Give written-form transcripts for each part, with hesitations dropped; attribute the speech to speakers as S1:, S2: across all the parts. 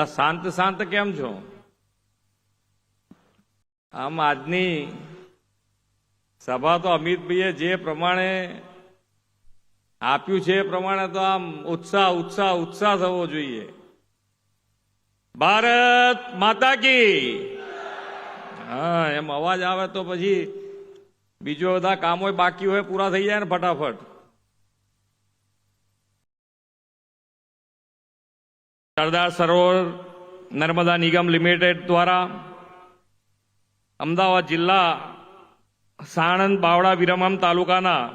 S1: શાંત શાંત કેમ છો? આમ આજની સભા તો અમિતભાઈએ જે પ્રમાણે આપ્યું છે એ પ્રમાણે તો આમ ઉત્સાહ ઉત્સાહ ઉત્સાહ થવો જોઈએ. ભારત માતા કી. હા, એમ અવાજ આવે તો પછી બીજો બધા કામો બાકી હોય પૂરા થઈ જાય ને ફટાફટ. સરદાર સરોવર નર્મદા નિગમ લિમિટેડ દ્વારા અમદાવાદ જિલ્લા સાણંદ બાવળા વિરમગામ તાલુકાના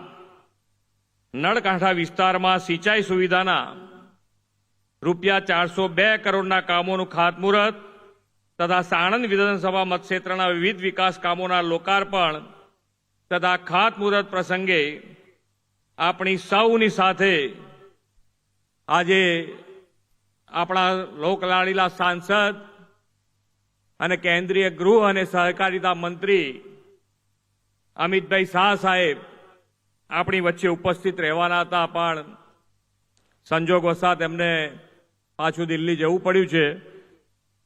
S1: નળકાંઠા વિસ્તારમાં સિંચાઈ સુવિધાના રૂપિયા 402 કરોડના કામોનું ખાતમુહૂર્ત તથા સાણંદ વિધાનસભા મતક્ષેત્રના વિવિધ વિકાસ કામોના લોકાર્પણ તથા ખાતમુહૂર્ત પ્રસંગે આપણી સૌની સાથે આજે આપણા લોકલાડીલા સાંસદ અને કેન્દ્રીય ગૃહ અને સહકારિતા મંત્રી અમિતભાઈ શાહ સાહેબ આપણી વચ્ચે ઉપસ્થિત રહેવાના હતા, પણ સંજોગવશાત એમને પાછું દિલ્હી જવું પડ્યું છે.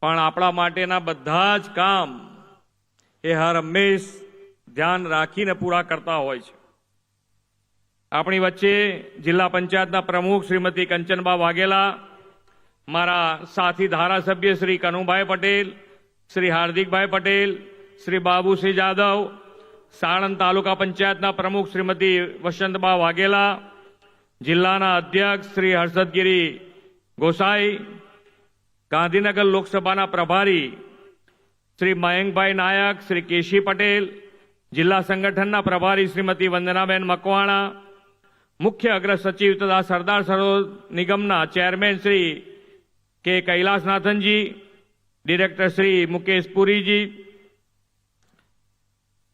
S1: પણ આપણા માટેના બધા જ કામ એ હર હંમેશ ધ્યાન રાખીને પૂરા કરતા હોય છે. આપણી વચ્ચે જિલ્લા પંચાયતના પ્રમુખ શ્રીમતી કંચનબા વાઘેલા, મારા સાથી ધારાસભ્ય શ્રી કનુભાઈ પટેલ, શ્રી હાર્દિકભાઈ પટેલ, શ્રી બાબુસિંહ જાદવ, સાણંદ તાલુકા પંચાયતના પ્રમુખ શ્રીમતી વસંતબા વાઘેલા, જિલ્લાના અધ્યક્ષ શ્રી હર્ષદગીરી ગોસાઈ, ગાંધીનગર લોકસભાના પ્રભારી શ્રી મયંકભાઈ નાયક, શ્રી કેશી પટેલ, જિલ્લા સંગઠનના પ્રભારી શ્રીમતી વંદનાબેન મકવાણા, મુખ્ય અગ્ર સચિવ તથા સરદાર સરોવર નિગમના ચેરમેન શ્રી કે કૈલાસનાથનજી, ડિરેક્ટર શ્રી મુકેશ પુરીજી,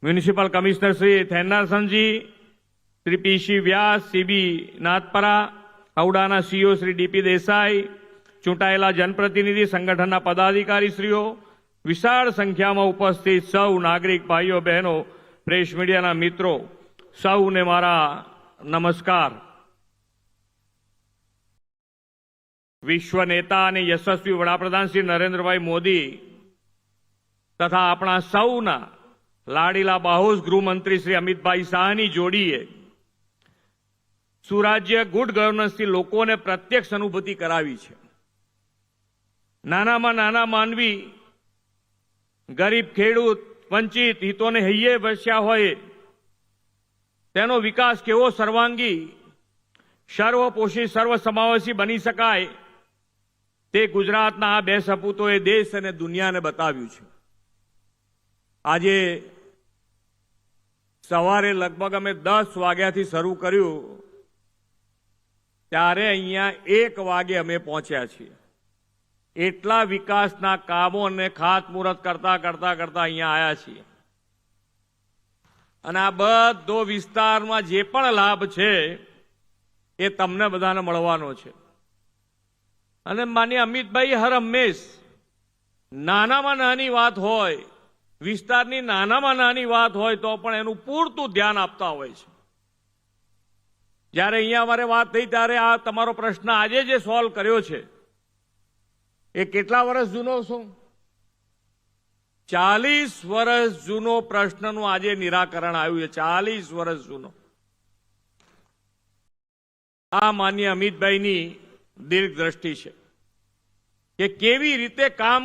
S1: મ્યુનિસિપલ કમિશનર શ્રી થેન્નારસનજી, શ્રી પીસી વ્યાસ, સીબી નાથપરા, ઔડાના સીઓ શ્રી ડીપી દેસાઈ, ચૂંટાયેલા જનપ્રતિનિધિ સંગઠનના પદાધિકારીશ્રીઓ, વિશાળ સંખ્યામાં ઉપસ્થિત સૌ નાગરિક ભાઈઓ બહેનો, પ્રેસ મીડિયાના મિત્રો, સૌને મારા નમસ્કાર. વિશ્વ નેતા અને યશસ્વી વડાપ્રધાન શ્રી નરેન્દ્રભાઈ મોદી તથા આપણા સૌના લાડીલા બાહોશ ગૃહમંત્રી શ્રી અમિતભાઈ શાહની જોડીએ સુરાજ્ય ગુડ ગવર્નન્સથી લોકોને પ્રત્યક્ષ અનુભૂતિ કરાવી છે. નાનામાં નાના માનવી, ગરીબ ખેડૂત, વંચિત હિતોને હૈયે વસ્યા હોય તેનો વિકાસ કેવો સર્વાંગી, સર્વપોષી, સર્વસમાવેશી બની શકાય તે ગુજરાતના આ બે સપૂતોએ દેશ અને દુનિયાને બતાવ્યું છે. આજે સવારે લગભગ અમે 10 વાગ્યાથી શરૂ કર્યું, ત્યારે અહીંયા 1 વાગે અમે પહોંચ્યા છીએ. એટલા વિકાસના કામો અને ખાતમુહૂર્ત કરતા કરતા કરતા અહીંયા આવ્યા છીએ. અને આ બધો વિસ્તારમાં જે પણ લાભ છે એ તમને બધાને મળવાનો છે. અને માનીય અમિતભાઈ હર હંમેશ નાનામાં નાની વાત હોય, વિસ્તારની નાનામાં નાની વાત હોય તો પણ એનું પૂરતું ધ્યાન આપતા હોય છે. જ્યારે અહીંયા અમારે વાત થઈ ત્યારે આ તમારો પ્રશ્ન આજે જે સોલ્વ કર્યો છે એ કેટલા વર્ષ જૂનો શું? 40 વર્ષ જૂનો પ્રશ્નનું આજે નિરાકરણ આવ્યું છે. 40 વર્ષ જૂનો. આ માન્ય અમિતભાઈની દીર્ઘ દ્રષ્ટિ છે કે કેવી રીતે કામ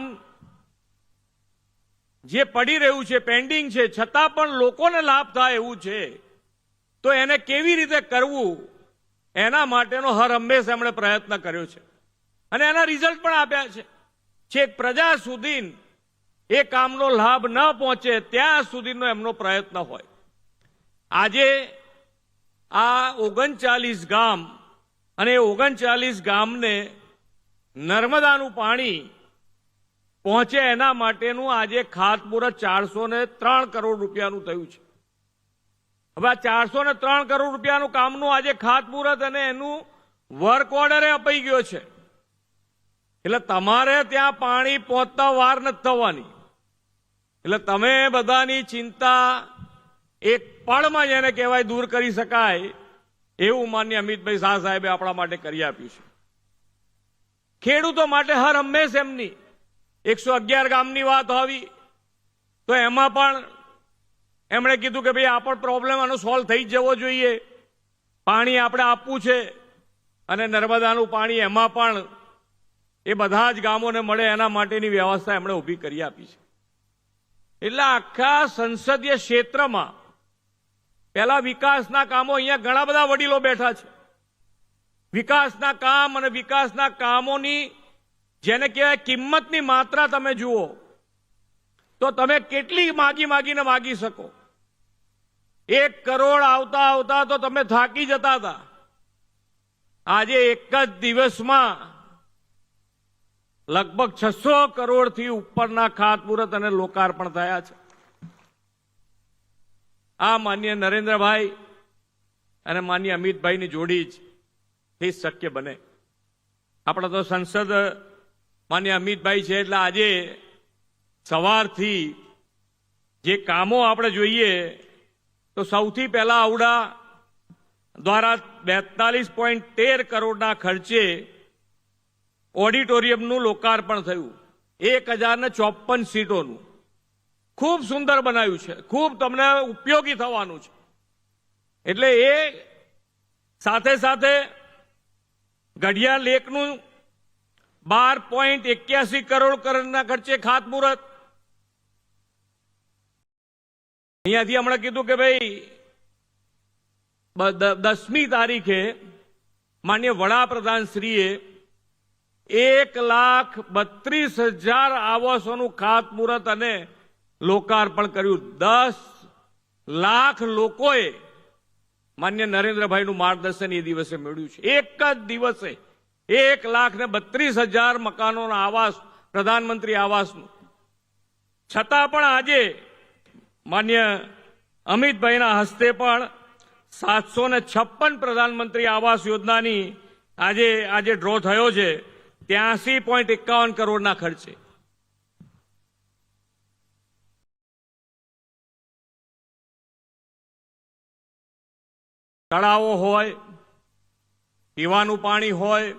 S1: જે પડી રહ્યું છે, પેન્ડિંગ છે, છતાં પણ લોકોને લાભ થાય એવું છે તો એને કેવી રીતે કરવું, એના માટેનો હર હંમેશ એમણે પ્રયત્ન કર્યો છે. અને એના રિઝલ્ટ પણ આપ્યા છે. છેક પ્રજા સુધી એ કામનો લાભ ન પહોંચે ત્યાં સુધીનો એમનો પ્રયત્ન હોય. આજે આ 39 ગામ અને 39 ગામને નર્મદાનું પાણી પહોંચે એના માટેનું આજે ખાતમુહૂર્ત 403 કરોડ રૂપિયાનું થયું છે. હવે આ 403 કરોડ રૂપિયાનું કામનું આજે ખાતમુહૂર્ત અને એનું વર્ક ઓર્ડરે અપાઈ ગયો છે. એટલે તમારે ત્યાં પાણી પહોંચતા વાર નથી થવાની. એટલે તમે બધાની ચિંતા એક પળમાં જેને કહેવાય દૂર કરી શકાય એવું માન્ય અમિતભાઈ શાહ સાહેબે આપણા માટે કરી આપ્યું છે. ખેડૂતો માટે હર હંમેશ એમની 111 ગામની વાત આવી તો એમાં પણ એમણે કીધું કે ભાઈ આ પણ પ્રોબ્લેમ આનો સોલ્વ થઈ જવો જોઈએ, પાણી આપણે આપવું છે અને નર્મદાનું પાણી એમાં પણ એ બધા જ ગામોને મળે એના માટેની વ્યવસ્થા એમણે ઊભી કરી આપી છે. એટલે આખા સંસદીય ક્ષેત્રમાં પહેલા વિકાસના કામો, અહીંયા ઘણા બધા વડીલો બેઠા છે, વિકાસના કામ અને વિકાસના કામોની જેને કહેવાય કિંમતની માત્રા તમે જુઓ તો તમે કેટલી માગીને માગી શકો. 1 કરોડ આવતા આવતા તો તમે થાકી જતા હતા. આજે એક જ દિવસમાં લગભગ 600 કરોડથી ઉપરના ખાતમુહૂર્ત અને લોકાર્પણ થયા છે. આ માનનીય નરેન્દ્રભાઈ અને માનનીય અમિતભાઈની જોડી જ એ શક્ય બને. આપણે તો સંસદ માનનીય અમિતભાઈ છે એટલે આજે સવારથી જે કામો આપણે જોઈએ તો સૌથી પહેલા આવડા દ્વારા 42.13 કરોડના ખર્ચે ઓડિટોરિયમનું લોકાર્પણ થયું, 1054 સીટોનું. ખૂબ સુંદર બનાવ્યું છે, ખૂબ તમને ઉપયોગી થવાનું છે. એટલે એ સાથે સાથે ગઢિયા લેકનું 12.81 કરોડના ખર્ચે ખાતમુહૂર્ત. અહીંયાથી હમણાં કીધું કે ભાઈ 10મી તારીખે માનનીય વડાપ્રધાનશ્રીએ 1,32,000 આવાસોનું ખાતમુહૂર્ત અને લોકાર્પણ કર્યું. 10 લાખ લોકોએ માન્ય નરેન્દ્રભાઈનું માર્ગદર્શન એ દિવસે મેળવ્યું છે. એક જ દિવસે 1,32,000 મકાનોના આવાસ, પ્રધાનમંત્રી આવાસનું. છતાં પણ આજે માન્ય અમિતભાઈના હસ્તે પણ 756 પ્રધાનમંત્રી આવાસ યોજનાની આજે ડ્રો થયો છે 83.51 કરોડના ખર્ચે. તળાવો હોય, પીવાનું પાણી હોય,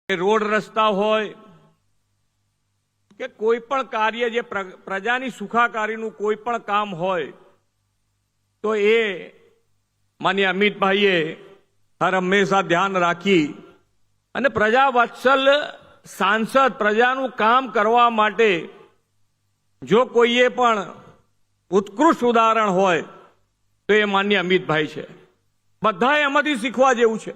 S1: રોડ રસ્તા હોય કે કોઈ પણ કાર્ય જે પ્રજાની સુખાકારીનું કોઈ પણ કામ હોય તો એ માનનીય અમિતભાઈએ હર હંમેશા ધ્યાન રાખી અને પ્રજા વત્સલ સાંસદ, પ્રજાનું કામ કરવા માટે જો કોઈએ પણ ઉત્કૃષ્ટ ઉદાહરણ હોય તો એ માનનીય અમિતભાઈ છે. બધા એમાંથી શીખવા જેવું છે.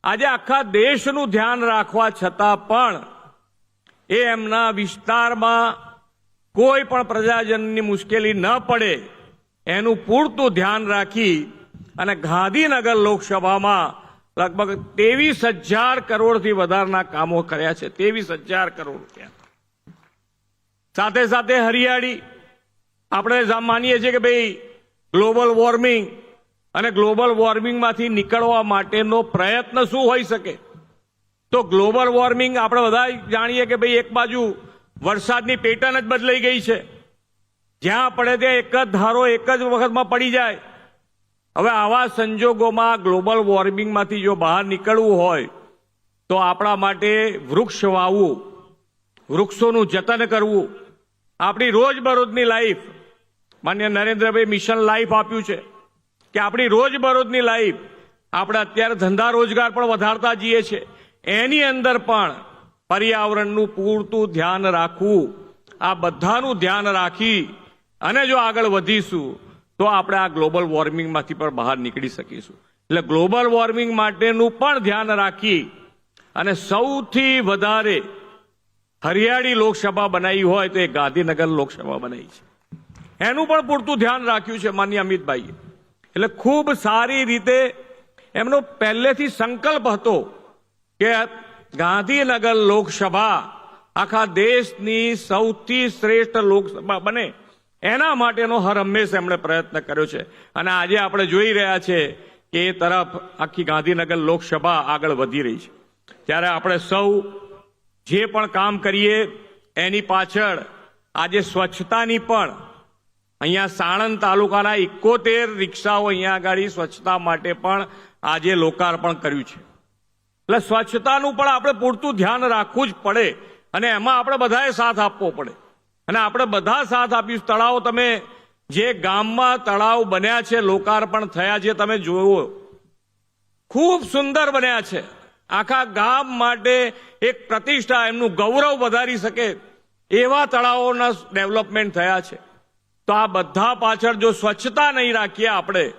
S1: આજે આખા દેશનું ધ્યાન રાખવા છતાં પણ એ એમના વિસ્તારમાં કોઈ પણ પ્રજાજનની મુશ્કેલી ન પડે એનું પૂરતું ધ્યાન રાખી અને ગાંધીનગર લોકસભામાં લગભગ 23,000 કરોડથી વધારના કામો કર્યા છે. 23,000 કરોડ રૂપિયા. સાથે સાથે હરિયાળી, આપણે માનીએ છીએ કે ભાઈ ગ્લોબલ વોર્મિંગ અને ગ્લોબલ વોર્મિંગમાંથી નીકળવા માટેનો પ્રયત્ન શું હોઈ શકે? તો ગ્લોબલ વોર્મિંગ આપણે બધા જાણીએ કે ભાઈ એક બાજુ વરસાદની પેટર્ન જ બદલાઈ ગઈ છે. જ્યાં પડે ત્યાં એક જ ધારો એક જ વખતમાં પડી જાય. હવે આવા સંજોગોમાં ગ્લોબલ વોર્મિંગમાંથી જો બહાર નીકળવું હોય તો આપણા માટે વૃક્ષ વાવવું, વૃક્ષોનું જતન કરવું, આપણી રોજબરોજની લાઈફ, માન્ય નરેન્દ્રભાઈ મિશન લાઈફ આપ્યું છે કે આપણી રોજબરોજની લાઈફ, આપણે અત્યારે ધંધા રોજગાર પણ વધારતા જઈએ છીએ, એની અંદર પણ પર્યાવરણનું પૂરતું ધ્યાન રાખવું. આ બધાનું ધ્યાન રાખી અને જો આગળ વધીશું તો આપણે આ ગ્લોબલ વોર્મિંગમાંથી પણ બહાર નીકળી શકીશું. એટલે ગ્લોબલ વોર્મિંગ માટેનું પણ ધ્યાન રાખી અને સૌથી વધારે હરિયાળી લોકસભા બનાવી હોય તો એ ગાંધીનગર લોકસભા બનાવી છે. એનું પણ પૂરતું ધ્યાન રાખ્યું છે માનનીય અમિતભાઈએ. એટલે ખૂબ સારી રીતે એમનો પહેલેથી સંકલ્પ હતો કે ગાંધીનગર લોકસભા આખા દેશની સૌથી શ્રેષ્ઠ લોકસભા બને એના માટેનો હર હંમેશા એમણે પ્રયત્ન કર્યો છે. અને આજે આપણે જોઈ રહ્યા છે કે એ તરફ આખી ગાંધીનગર લોકસભા આગળ વધી રહી છે. ત્યારે આપણે સૌ જે પણ કામ કરીએ એની પાછળ આજે સ્વચ્છતાની પણ, અહીંયા સાણંદ તાલુકાના 71 રિક્ષાઓ અહીંયા આગળ સ્વચ્છતા માટે પણ આજે લોકાર્પણ કર્યું છે. એટલે સ્વચ્છતાનું પણ આપણે પૂરતું ધ્યાન રાખવું જ પડે અને એમાં આપણે બધાએ સાથ આપવો પડે અને આપણે બધા સાથ આપીશું. તળાવ તમે જે ગામમાં તળાવ બન્યા છે, લોકાર્પણ થયા છે, તમે જોવો ખૂબ સુંદર બન્યા છે. આખા ગામ માટે એક પ્રતિષ્ઠા, એમનું ગૌરવ વધારી શકે એવા તળાવોના ડેવલપમેન્ટ થયા છે. તો આ બધા પાછળ જો સ્વચ્છતા નહીં રાખીએ આપણે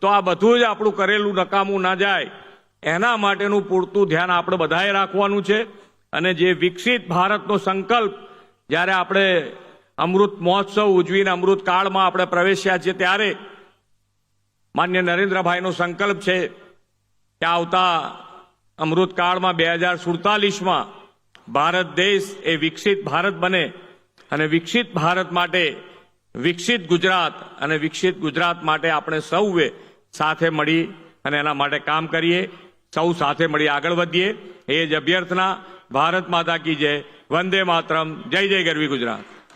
S1: તો આ બધું જ આપણું કરેલું નકામું ના જાય. એના માટેનું પૂરતું ધ્યાન આપણે બધાએ રાખવાનું છે. અને જે વિકસિત ભારતનો સંકલ્પ જ્યારે આપણે અમૃત મહોત્સવ ઉજવીને અમૃત કાળમાં આપણે પ્રવેશ્યા છીએ ત્યારે માન્ય નરેન્દ્રભાઈનો સંકલ્પ છે કે આવતા અમૃત કાળમાં 2047માં ભારત દેશ એ વિકસિત ભારત બને અને વિકસિત ભારત માટે વિકસિત ગુજરાત અને વિકસિત ગુજરાત માટે આપણે સૌએ સાથે મળી અને એના માટે કામ કરીએ, સૌ સાથે મળી આગળ વધીએ. એ જ અભ્યર્થના. ભારત માતા કી જય. વંદે માતરમ. જય જય ગરવી ગુજરાત.